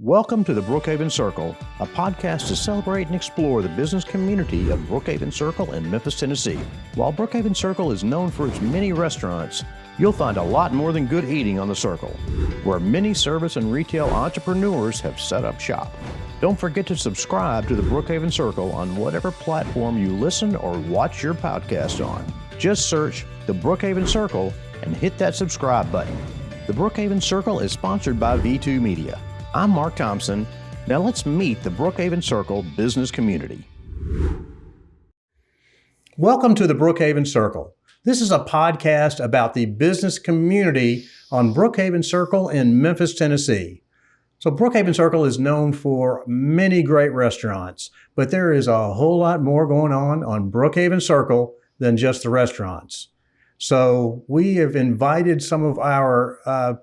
Welcome to the Brookhaven Circle, a podcast to celebrate and explore the business community of Brookhaven Circle in Memphis, Tennessee. While Brookhaven Circle is known for its many restaurants, you'll find a lot more than good eating on the Circle, where many service and retail entrepreneurs have set up shop. Don't forget to subscribe to the Brookhaven Circle on whatever platform you listen or watch your podcast on. Just search the Brookhaven Circle and hit that subscribe button. The Brookhaven Circle is sponsored by V2 Media. I'm Mark Thompson. Now let's meet the Brookhaven Circle business community. Welcome to the Brookhaven Circle. This is a podcast about the business community on Brookhaven Circle in Memphis, Tennessee. So Brookhaven Circle is known for many great restaurants, but there is a whole lot more going on Brookhaven Circle than just the restaurants. So we have invited some of our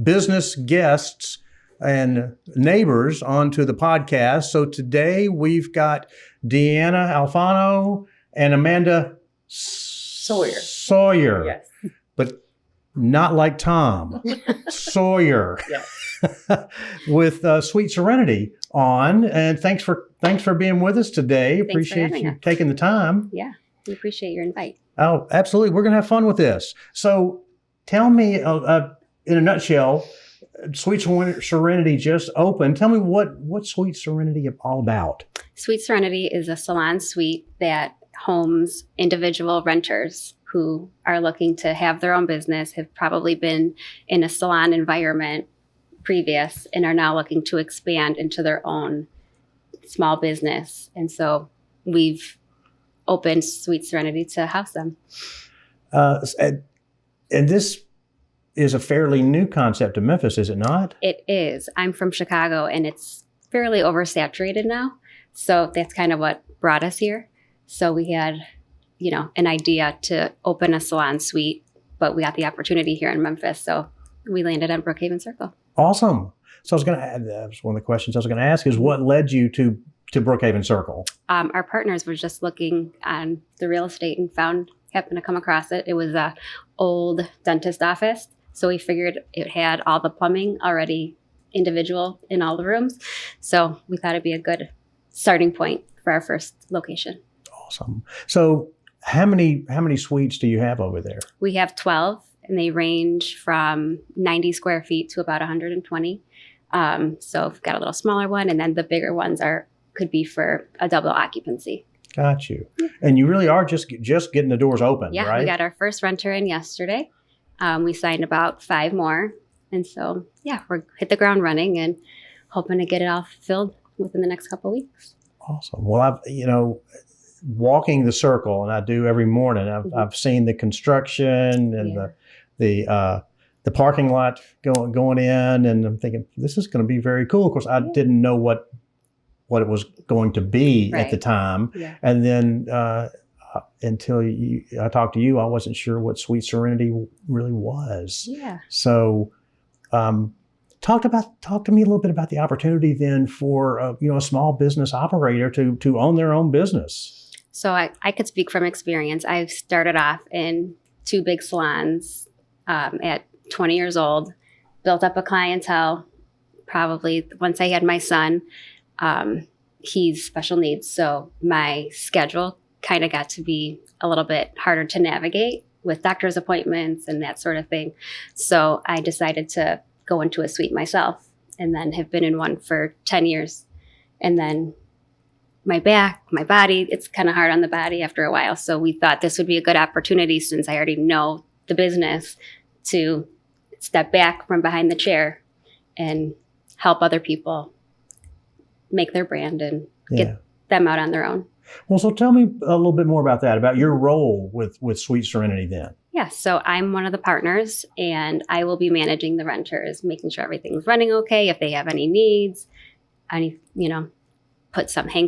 business guests and neighbors onto the podcast. So today we've got Deanna Alfano and Amanda Sawyer. Yes. But not like Tom. Sawyer. Yes. With Sweet Serenity on. And thanks for being with us today. Thanks Appreciate for having you us. taking the time. Yeah, we appreciate your invite. Oh, absolutely. We're going to have fun with this. So tell me, in a nutshell, Sweet Serenity just opened. Tell me what Sweet Serenity is all about. Sweet Serenity is a salon suite that homes individual renters who are looking to have their own business, have probably been in a salon environment previous, and are now looking to expand into their own small business. And so we've opened Sweet Serenity to house them. And this is a fairly new concept to Memphis, is it not? It is. I'm from Chicago, and it's fairly oversaturated now. So that's kind of what brought us here. So we had, an idea to open a salon suite, but we got the opportunity here in Memphis. So we landed on Brookhaven Circle. Awesome. So I was going to add, that was one of the questions I was going to ask, is what led you to Brookhaven Circle? Our partners were just looking on the real estate and happened to come across it. It was a old dentist office. So we figured it had all the plumbing already individual in all the rooms. So we thought it'd be a good starting point for our first location. Awesome. So how many suites do you have over there? We have 12, and they range from 90 square feet to about 120. So we've got a little smaller one, and then the bigger ones could be for a double occupancy. Got you. And you really are just getting the doors open, yeah, right? We got our first renter in yesterday. We signed about 5 more. And so, we're hit the ground running and hoping to get it all filled within the next couple of weeks. Awesome. Well, walking the circle, and I do every morning, I've seen the construction and the parking lot going in, and I'm thinking, this is going to be very cool. Of course, I didn't know what it was going to be at the time. Yeah. And then until I talked to you, I wasn't sure what Sweet Serenity really was. Yeah. So talk to me a little bit about the opportunity then for a small business operator to own their own business. So I could speak from experience. I started off in 2 big salons at 20 years old, built up a clientele. Probably once I had my son, he's special needs. So my schedule kind of got to be a little bit harder to navigate with doctor's appointments and that sort of thing. So I decided to go into a suite myself, and then have been in one for 10 years. And then my body, it's kind of hard on the body after a while. So we thought this would be a good opportunity, since I already know the business, to step back from behind the chair and help other people make their brand and get them out on their own. Well, so tell me a little bit more about that, about your role with Sweet Serenity then. Yeah, so I'm one of the partners, and I will be managing the renters, making sure everything's running okay. If they have any needs, hang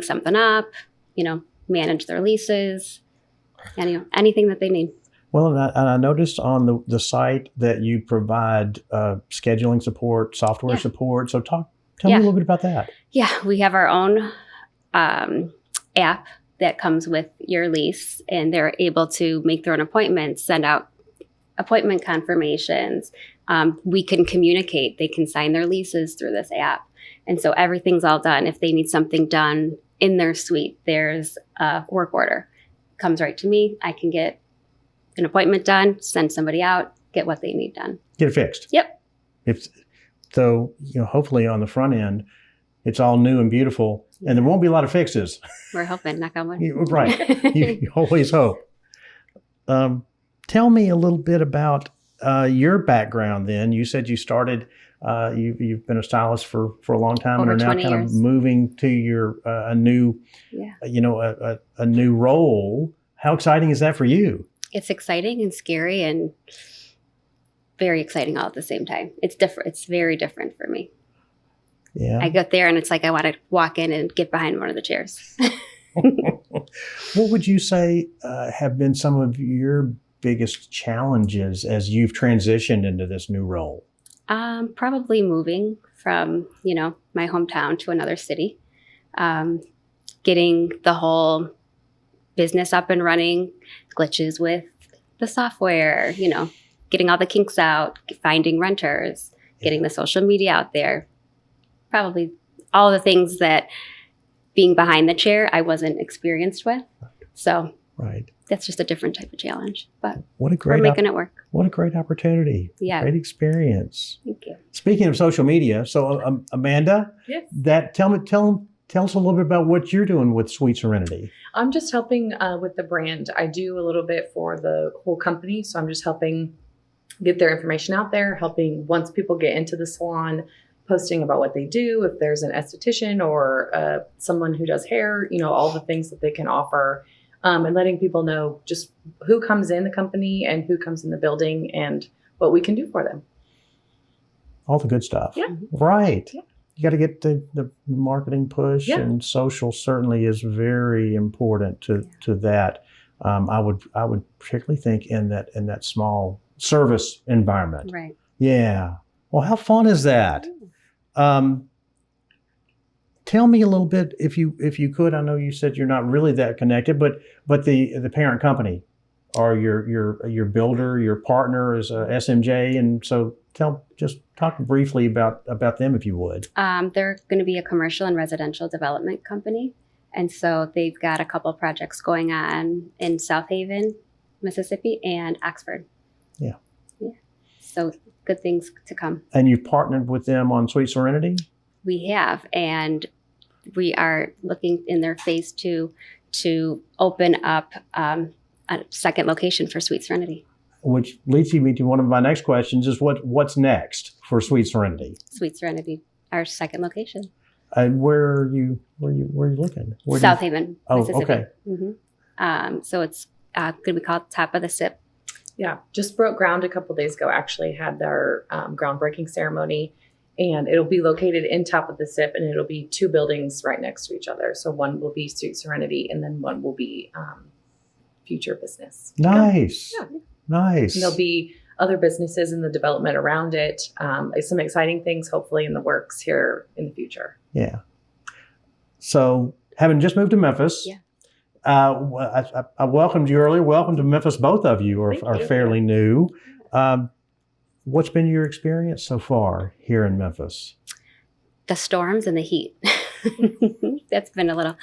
something up, manage their leases, anything that they need. Well, and I noticed on the site that you provide scheduling support, software support. So tell me a little bit about that. Yeah, we have our own app that comes with your lease, and they're able to make their own appointments, send out appointment confirmations, We can communicate. They can sign their leases through this app. And so everything's all done. If they need something done in their suite, there's a work order. Comes right to me. I can get an appointment done, send somebody out, get what they need done. Get it fixed. Yep. So, hopefully on the front end, it's all new and beautiful, and there won't be a lot of fixes. We're hoping, knock on wood. Right. You always hope. Tell me a little bit about your background then. You said you started, you've been a stylist for a long time Over and are now 20 kind years. of moving to your a new, a new role. How exciting is that for you? It's exciting and scary and very exciting all at the same time. It's different. It's very different for me. Yeah. I get there and it's like I want to walk in and get behind one of the chairs. What would you say have been some of your biggest challenges as you've transitioned into this new role? Probably moving from, my hometown to another city. Getting the whole business up and running, glitches with the software, getting all the kinks out, finding renters, getting the social media out there. Probably all the things that being behind the chair I wasn't experienced with. So Right. that's just a different type of challenge, but What a great we're making it work. What a great opportunity. Yeah. Great experience. Thank you. Speaking of social media, so Amanda, Yes. tell us a little bit about what you're doing with Sweet Serenity. I'm just helping with the brand. I do a little bit for the whole company. So I'm just helping get their information out there, helping once people get into the salon, posting about what they do, if there's an esthetician or someone who does hair, all the things that they can offer, and letting people know just who comes in the company and who comes in the building and what we can do for them. All the good stuff. Yeah. Right. Yeah. You got to get the marketing push, Yeah. and social certainly is very important to that. I would particularly think in that small service environment. Right. Yeah. Well, how fun is that? Tell me a little bit, if you could. I know you said you're not really that connected, but the parent company, or your builder, your partner is SMJ, and so just talk briefly about them, if you would. They're going to be a commercial and residential development company. And so they've got a couple projects going on in South Haven, Mississippi, and Oxford. Yeah. Yeah. So good things to come. And you've partnered with them on Sweet Serenity? We have, and we are looking in their phase 2 to open up a second location for Sweet Serenity. Which leads me to one of my next questions: is what's next for Sweet Serenity? Sweet Serenity, our second location. And where are you looking? South Haven, Oh, Mississippi. okay. Mm-hmm. So it's going to be called Top of the Sip. Yeah, just broke ground a couple days ago. Actually had their groundbreaking ceremony, and it'll be located in Top of the Sip, and it'll be 2 buildings right next to each other. So one will be Sweet Serenity, and then one will be Future Business. Nice. Yeah. Nice. And there'll be other businesses in the development around it. Some exciting things, hopefully, in the works here in the future. Yeah. So, having just moved to Memphis, Yeah. I welcomed you earlier. Welcome to Memphis. Both of you are Thank you. fairly new. What's been your experience so far here in Memphis? The storms and the heat. That's been a little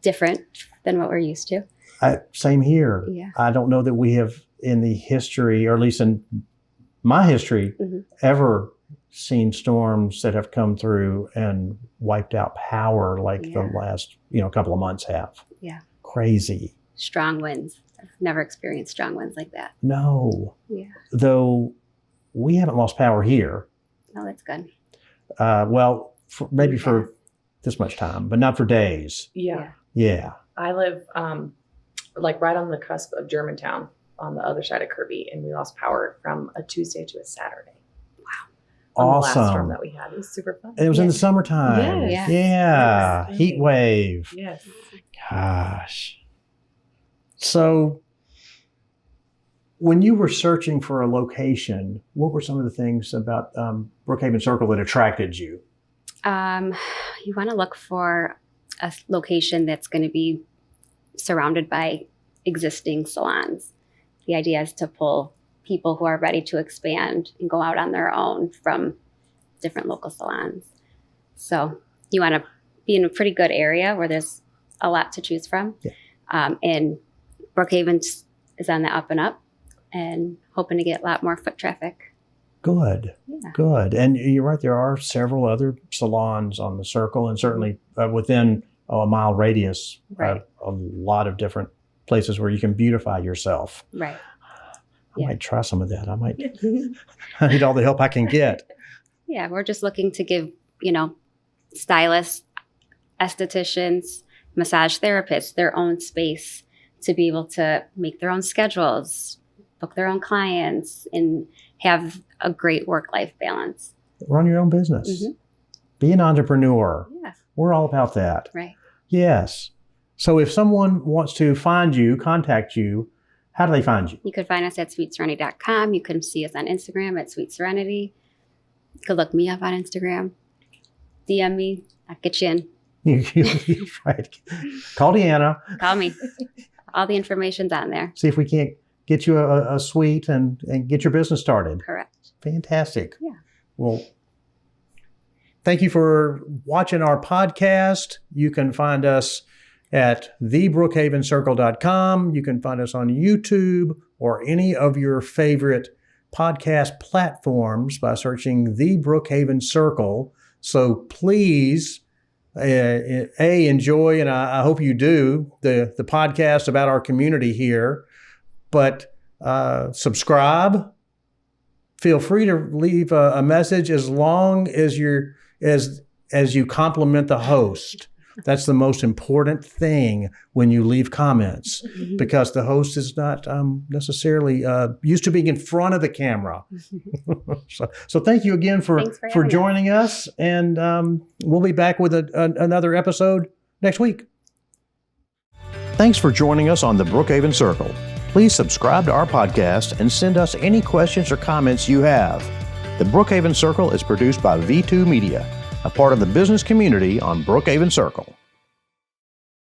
different than what we're used to. Same here. Yeah. I don't know that we have, in the history, or at least in my history, Mm-hmm. ever seen storms that have come through and wiped out power like the Yeah. last couple of months have. Yeah. Crazy. Strong winds. I've never experienced strong winds like that. No. Yeah. Though we haven't lost power here. No, that's good. Well, maybe for this much time, but not for days. Yeah. Yeah. I live right on the cusp of Germantown on the other side of Kirby, and we lost power from a Tuesday to a Saturday. Wow. On the last storm Awesome. that we had. It was super fun. It was in the Yes. summertime. Yes. Yeah. Yes. Heat wave. Yes. Gosh. So when you were searching for a location, what were some of the things about Brookhaven Circle that attracted you? You want to look for a location that's going to be surrounded by existing salons. The idea is to pull people who are ready to expand and go out on their own from different local salons. So you want to be in a pretty good area where there's a lot to choose from. Yeah. And Brookhaven is on the up and up and hoping to get a lot more foot traffic. Good. Yeah. Good. And you're right, there are several other salons on the circle, and certainly within a mile radius, Right. a lot of different places where you can beautify yourself. Right. I might try some of that. I need all the help I can get. Yeah, we're just looking to give, stylists, estheticians, massage therapists their own space to be able to make their own schedules, book their own clients, and have a great work-life balance. Run your own business. Mm-hmm. Be an entrepreneur. Yeah. We're all about that. Right. Yes. So if someone wants to find you, contact you, how do they find you? You could find us at sweetserenity.com. You can see us on Instagram at Sweet Serenity. You could look me up on Instagram. DM me. I'll get you in. Right. Call Deanna. Call me. All the information's on there. See if we can't get you a suite and get your business started. Correct. Fantastic. Yeah. Well, thank you for watching our podcast. You can find us at thebrookhavencircle.com. You can find us on YouTube or any of your favorite podcast platforms by searching The Brookhaven Circle. So please, enjoy, and I hope you do, the podcast about our community here. But subscribe. Feel free to leave a message as long as you compliment the host. That's the most important thing when you leave comments, because the host is not necessarily used to being in front of the camera. So thank you again for joining us, and we'll be back with another episode next week. Thanks for joining us on the Brookhaven Circle. Please subscribe to our podcast and send us any questions or comments you have. The Brookhaven Circle is produced by V2 Media, a part of the business community on Brookhaven Circle.